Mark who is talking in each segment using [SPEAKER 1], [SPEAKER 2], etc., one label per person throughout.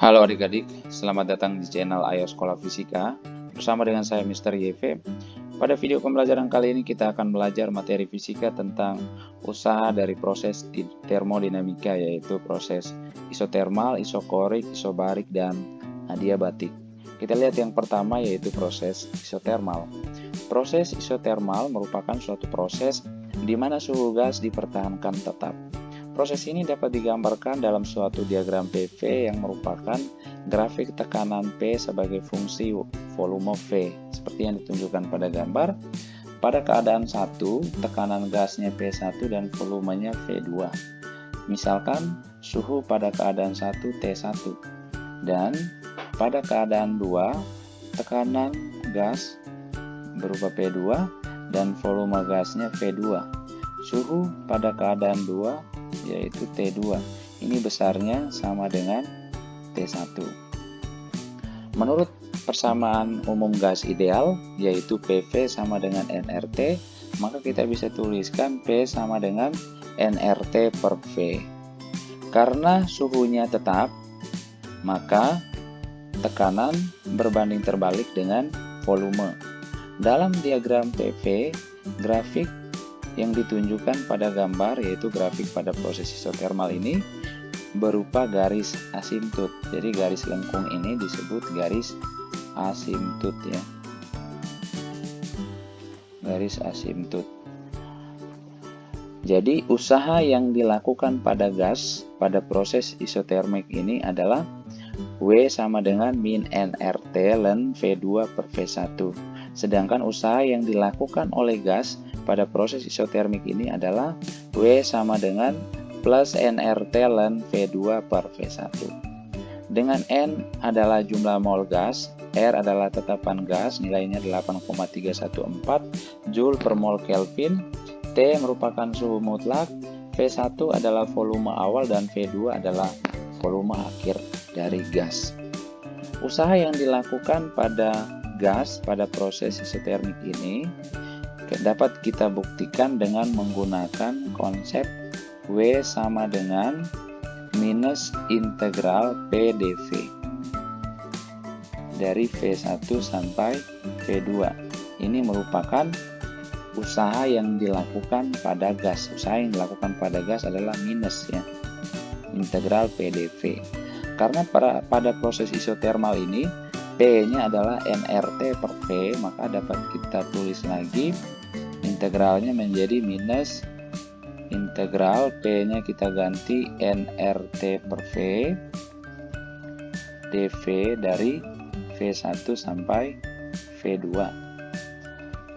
[SPEAKER 1] Halo adik-adik, selamat datang di channel Ayo Sekolah Fisika. Bersama dengan saya Mr. YV. Pada video pembelajaran kali ini kita akan belajar materi fisika tentang usaha dari proses termodinamika, yaitu proses isotermal, isokorik, isobarik, dan adiabatik. Kita lihat yang pertama, yaitu proses isotermal. Proses isotermal merupakan suatu proses di mana suhu gas dipertahankan tetap. Proses ini dapat digambarkan dalam suatu diagram PV yang merupakan grafik tekanan P sebagai fungsi volume V, seperti yang ditunjukkan pada gambar. Pada keadaan 1, tekanan gasnya P1 dan volumenya V2. Misalkan suhu pada keadaan 1 T1, dan pada keadaan 2, tekanan gas berupa P2 dan volume gasnya V2. Suhu pada keadaan 2 yaitu T2. Ini besarnya sama dengan T1. Menurut persamaan umum gas ideal, yaitu PV sama dengan nRT, maka kita bisa tuliskan P sama dengan nRT per V. Karena suhunya tetap, maka tekanan berbanding terbalik dengan volume. Dalam diagram PV, grafik yang ditunjukkan pada gambar, yaitu grafik pada proses isotermal ini, berupa garis asimptot. Jadi garis lengkung ini disebut garis asimptot ya. Garis asimptot. Jadi usaha yang dilakukan pada gas pada proses isotermik ini adalah W sama dengan min nRT ln V2 per V1. Sedangkan usaha yang dilakukan oleh gas pada proses isotermik ini adalah W sama dengan plus nRT ln V2 per V1. Dengan N adalah jumlah mol gas, R adalah tetapan gas, nilainya 8,314 Joule per mol Kelvin, T merupakan suhu mutlak, V1 adalah volume awal, dan V2 adalah volume akhir dari gas. Usaha yang dilakukan pada gas pada proses isotermik ini dapat kita buktikan dengan menggunakan konsep W sama dengan minus integral P dV dari V1 sampai V2. Ini merupakan usaha yang dilakukan pada gas. Usaha yang dilakukan pada gas adalah minus ya, integral P dV. Karena pada proses isotermal ini P-nya adalah nRT per V, maka dapat kita tulis lagi integralnya menjadi minus integral P-nya kita ganti nRT per V dV dari V1 sampai V2.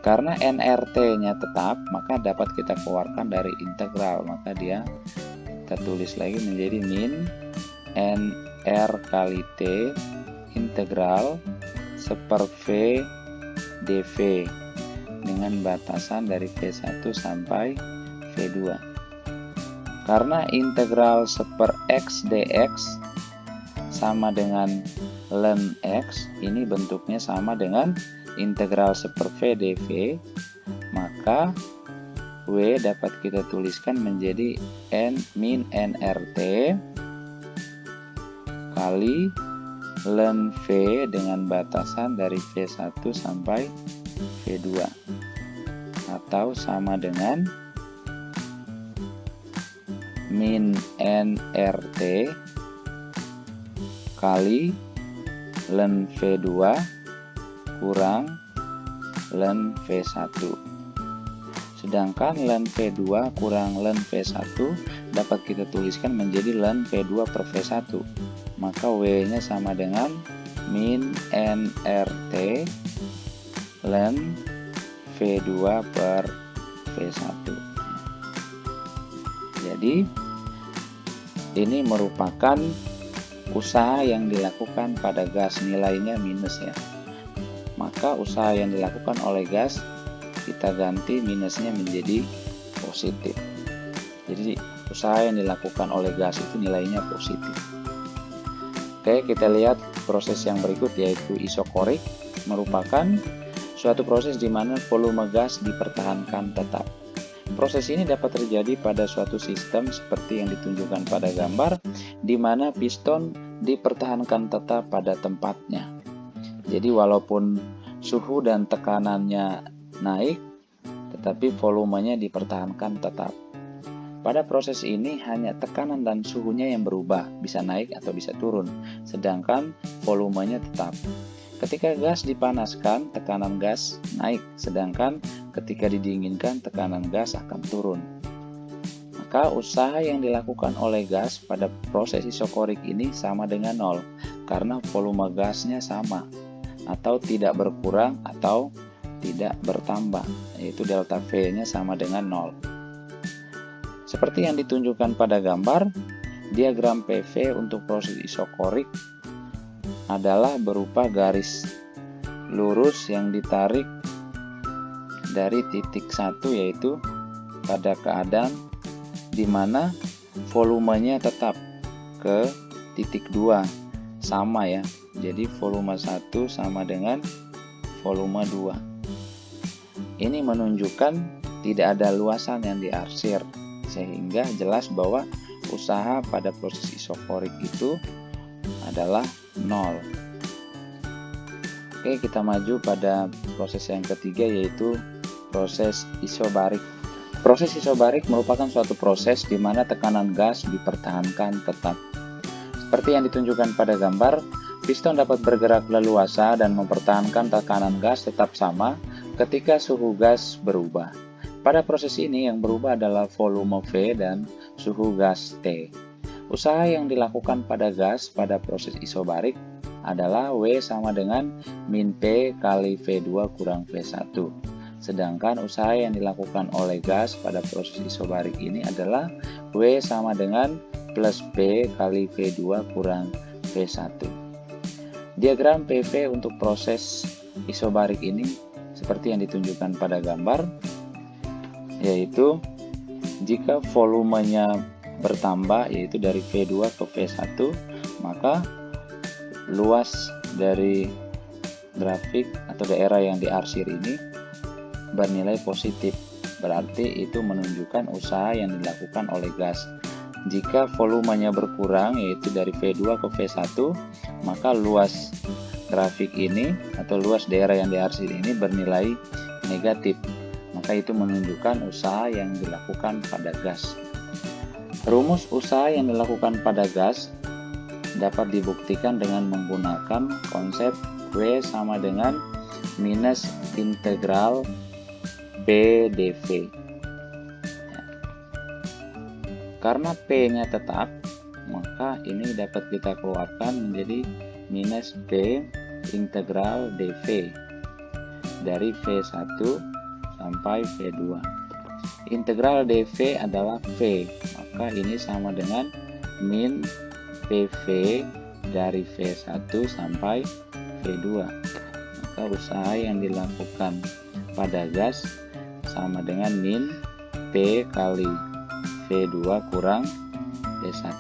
[SPEAKER 1] Karena nRT-nya tetap, maka dapat kita keluarkan dari integral, maka dia kita tulis lagi menjadi min nR kali T integral seper V dV dengan batasan dari V1 sampai V2. Karena integral seper X dx sama dengan ln X, ini bentuknya sama dengan integral seper V dV, maka W dapat kita tuliskan menjadi N min nRT kali ln V dengan batasan dari V1 sampai V2, atau sama dengan min nRT kali ln V2 kurang ln V1. Sedangkan ln V2 kurang ln V1 dapat kita tuliskan menjadi ln V2 per V1. Maka W-nya sama dengan min nRT ln V2 per V1. Jadi ini merupakan usaha yang dilakukan pada gas, nilainya minus ya. Maka usaha yang dilakukan oleh gas kita ganti minusnya menjadi positif. Jadi usaha yang dilakukan oleh gas itu nilainya positif. Oke, kita lihat proses yang berikut, yaitu isokorik, merupakan suatu proses di mana volume gas dipertahankan tetap. Proses ini dapat terjadi pada suatu sistem seperti yang ditunjukkan pada gambar, di mana piston dipertahankan tetap pada tempatnya. Jadi walaupun suhu dan tekanannya naik, tetapi volumenya dipertahankan tetap. Pada proses ini hanya tekanan dan suhunya yang berubah, bisa naik atau bisa turun, sedangkan volumenya tetap. Ketika gas dipanaskan, tekanan gas naik, sedangkan ketika didinginkan, tekanan gas akan turun. Maka usaha yang dilakukan oleh gas pada proses isokorik ini sama dengan nol, karena volume gasnya sama, atau tidak berkurang atau tidak bertambah, yaitu delta V-nya sama dengan nol. Seperti yang ditunjukkan pada gambar, diagram PV untuk proses isokorik adalah berupa garis lurus yang ditarik dari titik 1, yaitu pada keadaan di mana volumenya tetap ke titik 2 sama ya. Jadi volume 1 sama dengan volume 2. Ini menunjukkan tidak ada luasan yang diarsir, sehingga jelas bahwa usaha pada proses isokorik itu adalah nol. Oke, kita maju pada proses yang ketiga, yaitu proses isobarik. Proses isobarik merupakan suatu proses di mana tekanan gas dipertahankan tetap. Seperti yang ditunjukkan pada gambar, piston dapat bergerak leluasa dan mempertahankan tekanan gas tetap sama ketika suhu gas berubah. Pada proses ini yang berubah adalah volume V dan suhu gas T. Usaha yang dilakukan pada gas pada proses isobarik adalah W sama dengan min P kali V2 kurang V1. Sedangkan usaha yang dilakukan oleh gas pada proses isobarik ini adalah W sama dengan plus P kali V2 kurang V1. Diagram PV untuk proses isobarik ini seperti yang ditunjukkan pada gambar, yaitu jika volumenya bertambah, yaitu dari V2 ke V1, maka luas dari grafik atau daerah yang diarsir ini bernilai positif, berarti itu menunjukkan usaha yang dilakukan oleh gas. Jika volumenya berkurang, yaitu dari V2 ke V1, maka luas grafik ini atau luas daerah yang diarsir ini bernilai negatif, maka itu menunjukkan usaha yang dilakukan pada gas. Rumus usaha yang dilakukan pada gas dapat dibuktikan dengan menggunakan konsep W sama dengan minus integral P dV. Karena P-nya tetap, maka ini dapat kita keluarkan menjadi minus P integral dV dari V1 sampai V2. Integral dV adalah V, maka ini sama dengan min PV dari V1 sampai V2. Maka usaha yang dilakukan pada gas sama dengan min P kali V2 kurang V1.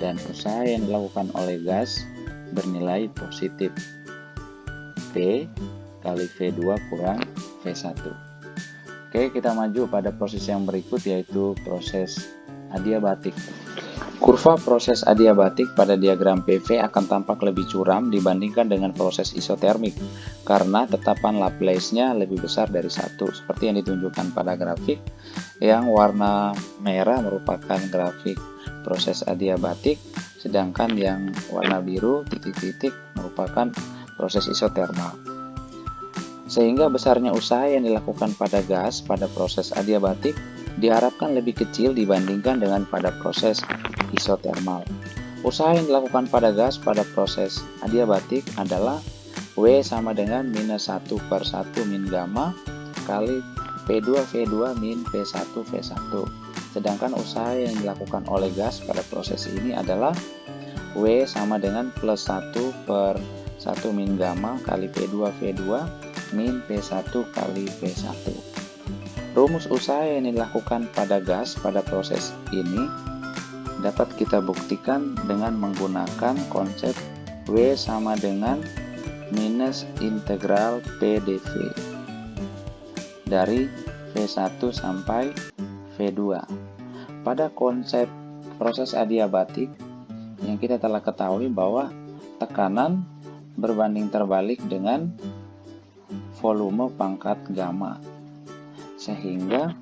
[SPEAKER 1] Dan usaha yang dilakukan oleh gas bernilai positif, P kali V2 kurang V1. Oke, kita maju pada proses yang berikut, yaitu proses adiabatik. Kurva proses adiabatik pada diagram PV akan tampak lebih curam dibandingkan dengan proses isotermik karena tetapan Laplace-nya lebih besar dari 1, seperti yang ditunjukkan pada grafik. Yang warna merah merupakan grafik proses adiabatik, sedangkan yang warna biru titik-titik merupakan proses isotermal. Sehingga besarnya usaha yang dilakukan pada gas pada proses adiabatik diharapkan lebih kecil dibandingkan dengan pada proses isotermal. Usaha yang dilakukan pada gas pada proses adiabatik adalah W sama dengan minus 1 per 1 min gamma kali P2 V2 min P1 V1. Sedangkan usaha yang dilakukan oleh gas pada proses ini adalah W sama dengan plus 1 per 1 min gamma kali P2 V2 min P1 kali P1. Rumus usaha yang dilakukan pada gas pada proses ini dapat kita buktikan dengan menggunakan konsep W sama dengan minus integral P dV dari V1 sampai V2. Pada konsep proses adiabatik, yang kita telah ketahui bahwa tekanan berbanding terbalik dengan volume pangkat gamma, sehingga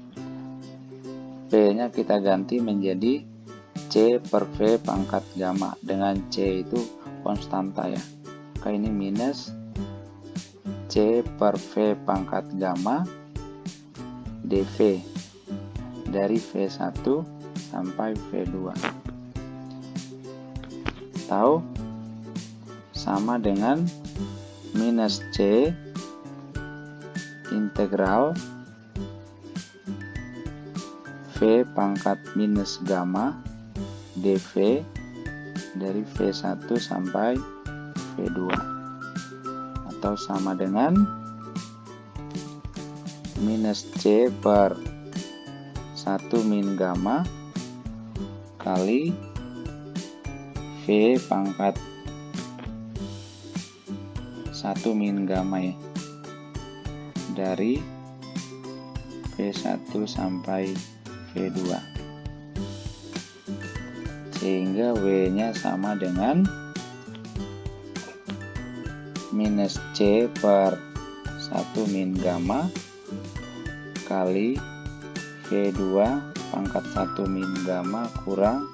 [SPEAKER 1] P-nya kita ganti menjadi C per V pangkat gamma, dengan C itu konstanta ya. Maka ini minus C per V pangkat gamma dV dari V1 sampai V2. Tahu sama dengan minus C integral V pangkat minus gamma dV dari V1 sampai V2, atau sama dengan minus C per 1 min gamma kali V pangkat 1 min gamma ya, dari V1 sampai V2, sehingga W-nya sama dengan minus C per 1 min gamma kali V2 pangkat 1 min gamma kurang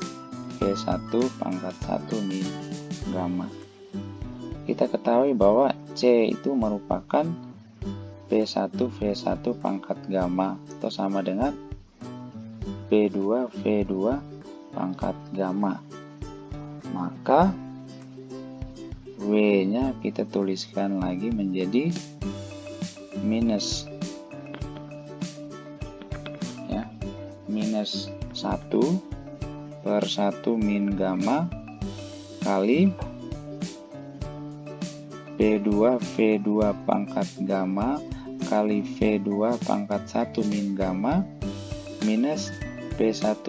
[SPEAKER 1] V1 pangkat 1 min gamma. Kita ketahui bahwa C itu merupakan V1 pangkat gamma, atau sama dengan V2 pangkat gamma. Maka W-nya kita tuliskan lagi menjadi minus ya, minus 1 per 1 min gamma kali V2 pangkat gamma kali V2 pangkat 1 min gamma minus V1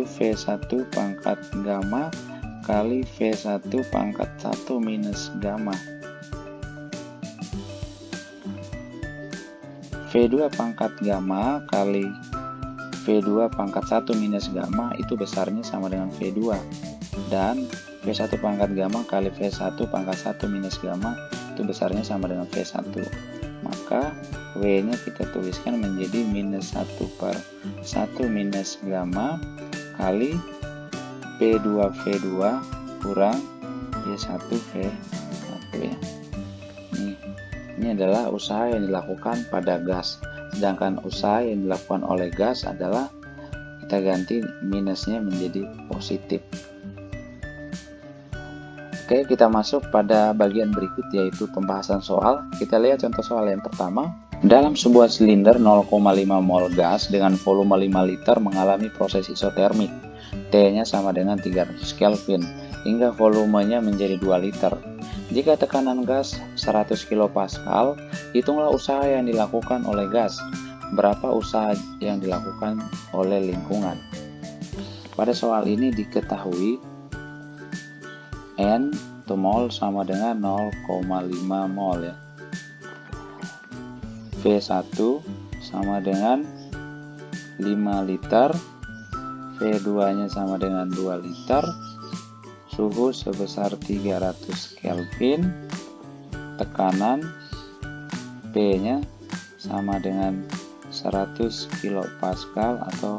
[SPEAKER 1] pangkat gamma kali V1 pangkat 1 minus gamma. V2 pangkat gamma kali V2 pangkat 1 minus gamma itu besarnya sama dengan V2, dan V1 pangkat gamma kali V1 pangkat 1 minus gamma itu besarnya sama dengan V1. Maka W-nya kita tuliskan menjadi minus 1 per 1 minus gamma kali V2 kurang V1 ya. Ini adalah usaha yang dilakukan pada gas, sedangkan usaha yang dilakukan oleh gas adalah kita ganti minusnya menjadi positif. Oke, kita masuk pada bagian berikut, yaitu pembahasan soal. Kita lihat contoh soal yang pertama. Dalam sebuah silinder 0,5 mol gas dengan volume 5 liter mengalami proses isotermik. T-nya sama dengan 300 Kelvin hingga volumenya menjadi 2 liter. Jika tekanan gas 100 kPa, hitunglah usaha yang dilakukan oleh gas. Berapa usaha yang dilakukan oleh lingkungan? Pada soal ini diketahui N to mol sama dengan 0,5 mol ya. V1 sama dengan 5 liter, V2 nya sama dengan 2 liter, suhu sebesar 300 Kelvin, tekanan P nya sama dengan 100 kilopascal atau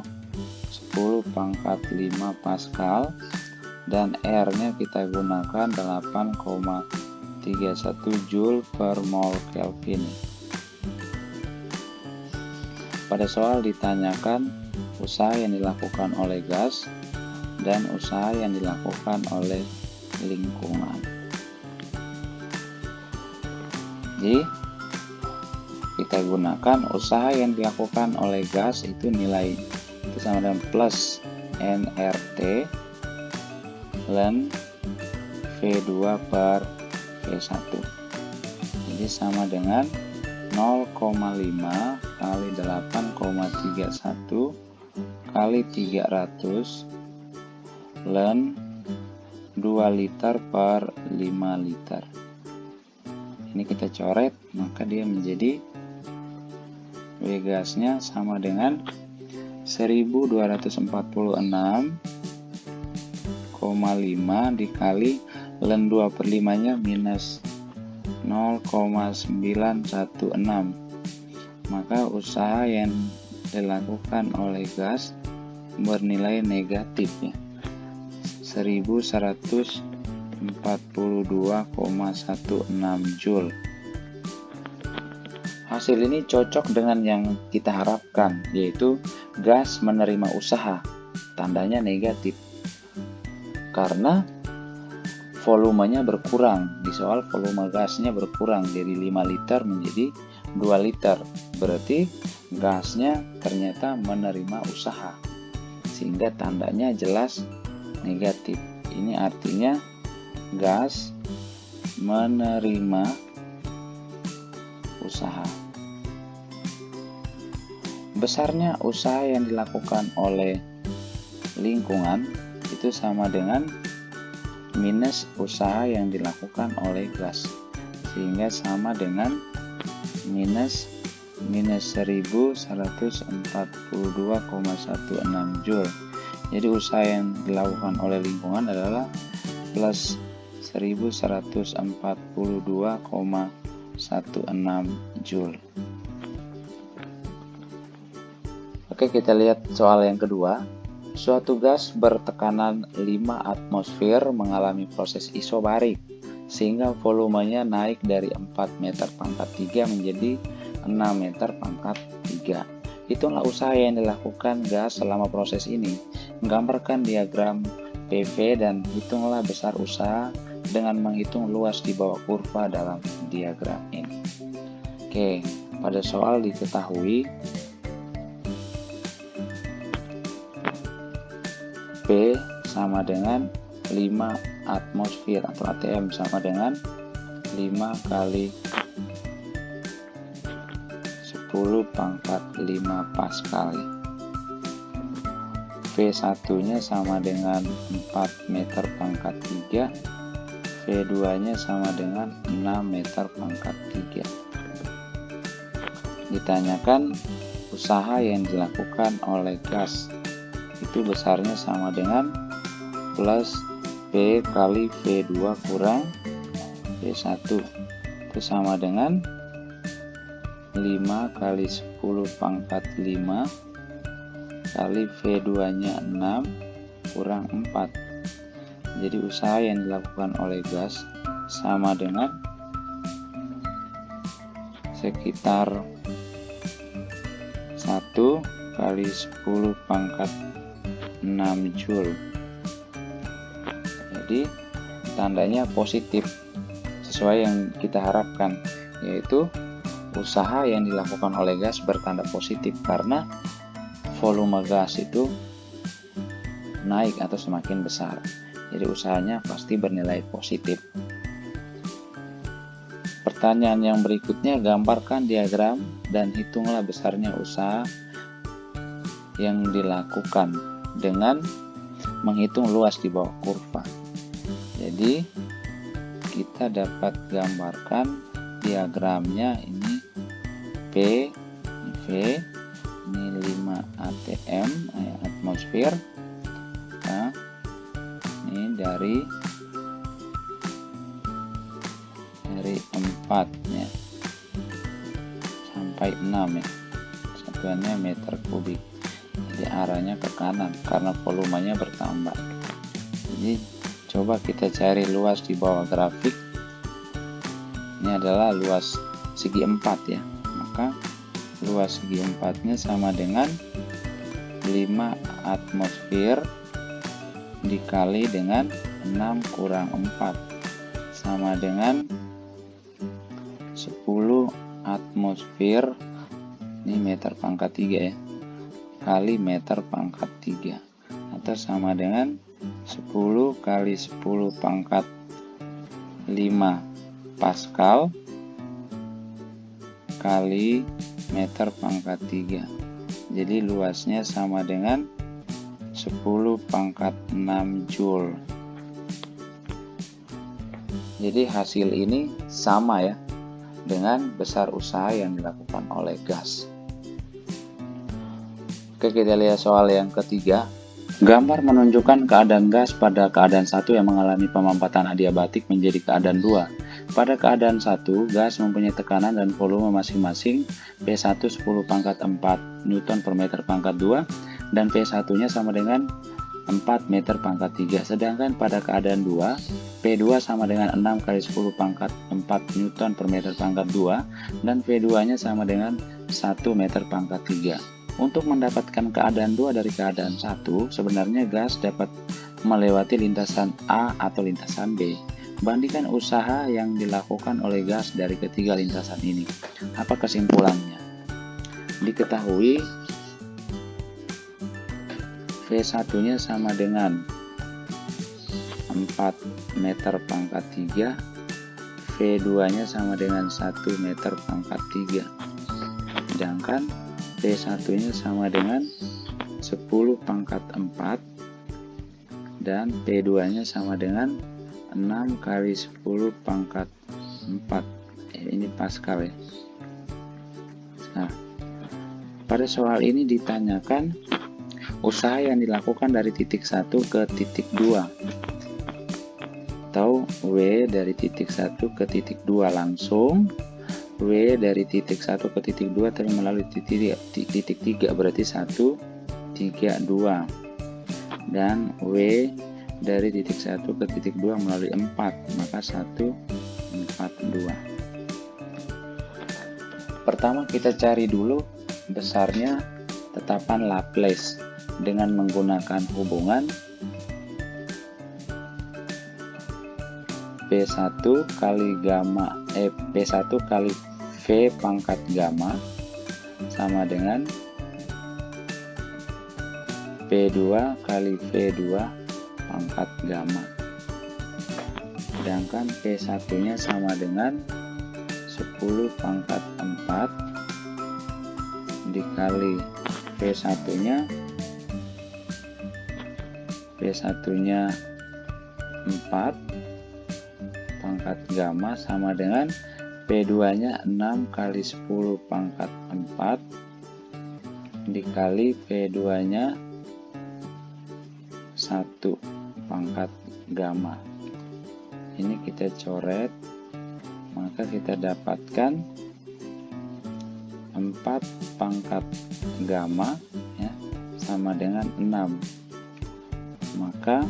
[SPEAKER 1] 10 pangkat 5 Pascal, dan R nya kita gunakan 8,31 Joule per mol Kelvin. Pada soal ditanyakan usaha yang dilakukan oleh gas dan usaha yang dilakukan oleh lingkungan. Jadi kita gunakan usaha yang dilakukan oleh gas itu nilai itu sama dengan plus nRT ln V2 per V1. Jadi sama dengan 0,5 kali 8,31 kali 300 ln 2 liter per 5 liter. Ini kita coret, maka dia menjadi W gasnya sama dengan 1246,5 dikali ln 2/5 nya minus 0,916. Maka usaha yang dilakukan oleh gas bernilai negatif ya, 1142,16 Joule. Hasil ini cocok dengan yang kita harapkan, yaitu gas menerima usaha, tandanya negatif. Karena volumenya berkurang, di soal volume gasnya berkurang dari 5 liter menjadi 2 liter. Berarti gasnya ternyata menerima usaha, sehingga tandanya jelas negatif. Ini artinya gas menerima usaha. Besarnya usaha yang dilakukan oleh lingkungan itu sama dengan minus usaha yang dilakukan oleh gas, sehingga sama dengan minus 1142,16 Joule. Jadi usaha yang dilakukan oleh lingkungan adalah plus 1142,16 Joule. Oke, kita lihat soal yang kedua. Suatu gas bertekanan 5 atmosfer mengalami proses isobarik sehingga volumenya naik dari 4 meter pangkat 3 menjadi 6 meter pangkat 3. Hitunglah usaha yang dilakukan gas selama proses ini. Gambarkan diagram PV dan hitunglah besar usaha dengan menghitung luas di bawah kurva dalam diagram ini. Oke, pada soal diketahui P sama dengan 5 atmosfer atau ATM sama dengan 5 kali 10 pangkat 5 Pascal. V1 nya sama dengan 4 meter pangkat 3, V2 nya sama dengan 6 meter pangkat 3. Ditanyakan usaha yang dilakukan oleh gas, itu besarnya sama dengan plus P kali V2 kurang V1, itu sama dengan 5 kali 10 pangkat 5 kali V2 nya 6 kurang 4. Jadi usaha yang dilakukan oleh gas sama dengan sekitar 1 kali 10 pangkat 6 Joule. Jadi tandanya positif sesuai yang kita harapkan, yaitu usaha yang dilakukan oleh gas bertanda positif karena volume gas itu naik atau semakin besar. Jadi usahanya pasti bernilai positif. Pertanyaan yang berikutnya, gambarkan diagram dan hitunglah besarnya usaha yang dilakukan dengan menghitung luas di bawah kurva. Jadi kita dapat gambarkan diagramnya, ini P, ini V, ini 5 ATM atmosfer. Nah, ini dari 4 ya sampai 6 ya, satuannya meter kubik. Jadi arahnya ke kanan karena volumenya bertambah. Jadi coba kita cari luas di bawah grafik. Ini adalah luas segi 4 ya, maka luas segi 4 nya sama dengan 5 atmosfer dikali dengan 6 kurang 4 sama dengan 10 atmosfer, ini meter pangkat 3 ya, kali meter pangkat 3, atau sama dengan 10 kali 10 pangkat 5 Pascal kali meter pangkat 3. Jadi luasnya sama dengan 10 pangkat 6 Joule. Jadi hasil ini sama ya dengan besar usaha yang dilakukan oleh gas. Oke, kita lihat soal yang ketiga. Gambar menunjukkan keadaan gas pada keadaan 1 yang mengalami pemampatan adiabatik menjadi keadaan 2. Pada keadaan 1, gas mempunyai tekanan dan volume masing-masing P1 10 pangkat 4 Newton per meter pangkat 2 dan V1-nya sama dengan 4 meter pangkat 3. Sedangkan pada keadaan 2, P2 sama dengan 6 kali 10 pangkat 4 Newton per meter pangkat 2 dan V2-nya sama dengan 1 meter pangkat 3. Untuk mendapatkan keadaan 2 dari keadaan 1, sebenarnya gas dapat melewati lintasan A atau lintasan B. Bandingkan usaha yang dilakukan oleh gas dari ketiga lintasan ini. Apa kesimpulannya? Diketahui V1-nya sama dengan 4 meter pangkat 3, V2-nya sama dengan 1 meter pangkat 3. Sedangkan P1-nya sama dengan 10 pangkat 4 dan P2-nya sama dengan 6 kali 10 pangkat 4. Ini Pascal ya. Nah, pada soal ini ditanyakan usaha yang dilakukan dari titik 1 ke titik 2 atau W dari titik 1 ke titik 2 langsung, W dari titik 1 ke titik 2 tapi melalui titik 3 berarti 1, 3, 2 dan W dari titik 1 ke titik 2 melalui 4 maka 1, 4, 2. Pertama kita cari dulu besarnya tetapan Laplace dengan menggunakan hubungan P1 kali gamma P1 kali V pangkat gamma sama dengan P2 kali V2 pangkat gamma. Sedangkan P1-nya sama dengan 10 pangkat 4 dikali P1-nya 4 pangkat gamma sama dengan P2-nya 6 kali 10 pangkat 4 dikali P2-nya 1 pangkat gamma. Ini kita coret, maka kita dapatkan 4 pangkat gamma ya, sama dengan 6. Maka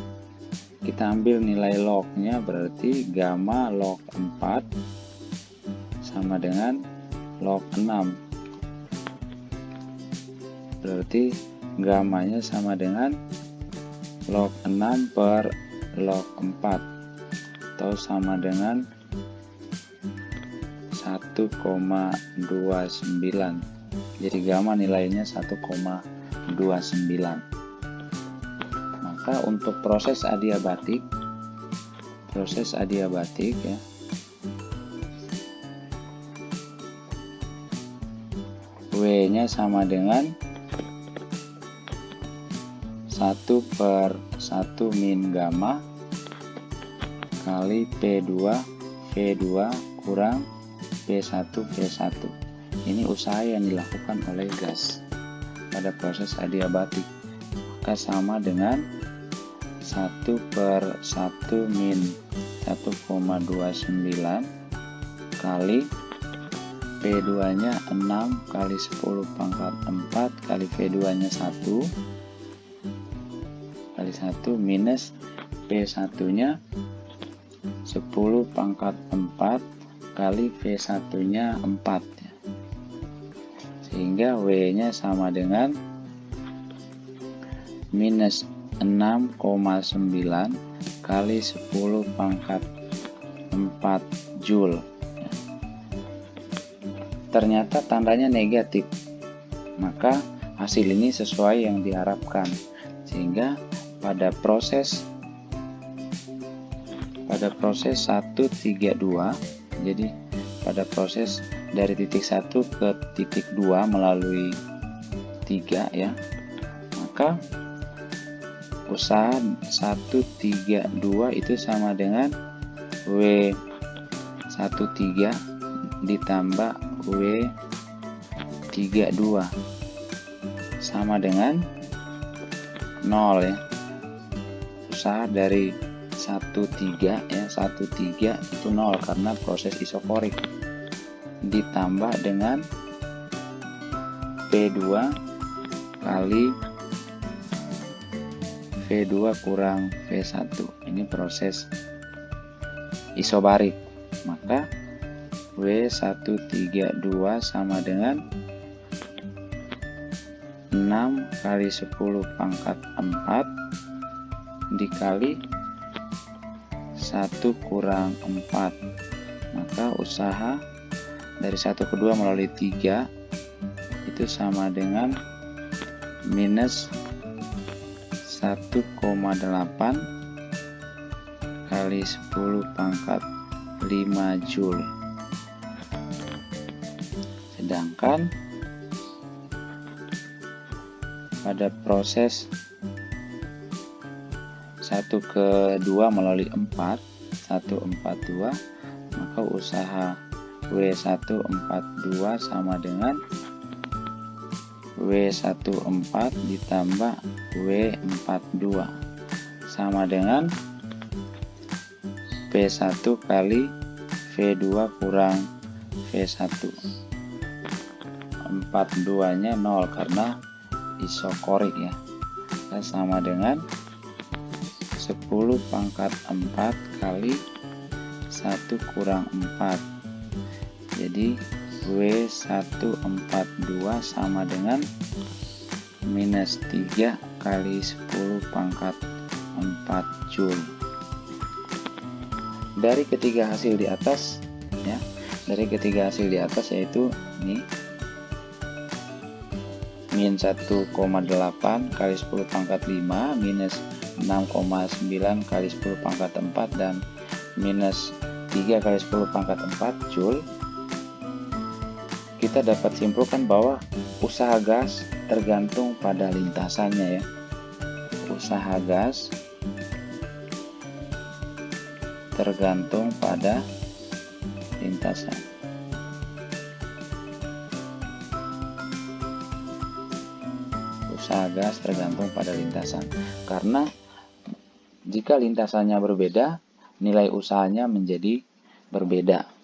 [SPEAKER 1] kita ambil nilai lognya, berarti gamma log 4 sama dengan log 6. Berarti gammanya sama dengan log 6 per log 4 atau sama dengan 1,29. Jadi gamma nilainya 1,29. Maka untuk proses adiabatik ya, W-nya sama dengan 1/1 min gamma kali P2 V2 kurang P1 V1. Ini usaha yang dilakukan oleh gas pada proses adiabatik. Maka sama dengan 1/1 min 1,29 kali P2-nya 6 kali 10 pangkat 4 kali V2-nya 1 kali 1 minus P1-nya 10 pangkat 4 kali V1-nya 4 ya. Sehingga W-nya sama dengan minus 6,9 kali 10 pangkat 4 Joule. Ternyata tandanya negatif, maka hasil ini sesuai yang diharapkan, sehingga pada proses 132, jadi pada proses dari titik 1 ke titik 2 melalui 3 ya, maka usaha 132 itu sama dengan W13 ditambah W32 sama dengan 0 ya. Usaha dari 13 ya, 13 itu 0 karena proses isokorik. Ditambah dengan P2 kali V2 kurang V1. Ini proses isobarik. Maka W132 sama dengan 6 kali 10 pangkat 4 dikali 1 kurang 4. Maka usaha dari 1 ke 2 melalui 3 itu sama dengan minus 1,8 kali 10 pangkat 5 Joule. Sedangkan pada proses 1 ke 2 melalui 4, 142, maka usaha W142 sama dengan W14 ditambah W42 sama dengan P1 kali V2 kurang V1. 42 nya 0 karena isokorik ya. Sama dengan 10 pangkat 4 kali 1 kurang 4. Jadi W142 sama dengan minus 3 kali 10 pangkat 4 Joule. Dari ketiga hasil di atas ya, dari ketiga hasil di atas yaitu ini min 1,8 kali 10 pangkat 5 minus 6,9 kali 10 pangkat 4 dan minus 3 kali 10 pangkat 4 Joule. Kita dapat simpulkan bahwa usaha gas tergantung pada lintasannya ya. Usaha gas tergantung pada lintasan. Usaha gas tergantung pada lintasan. Karena jika lintasannya berbeda, nilai usahanya menjadi berbeda.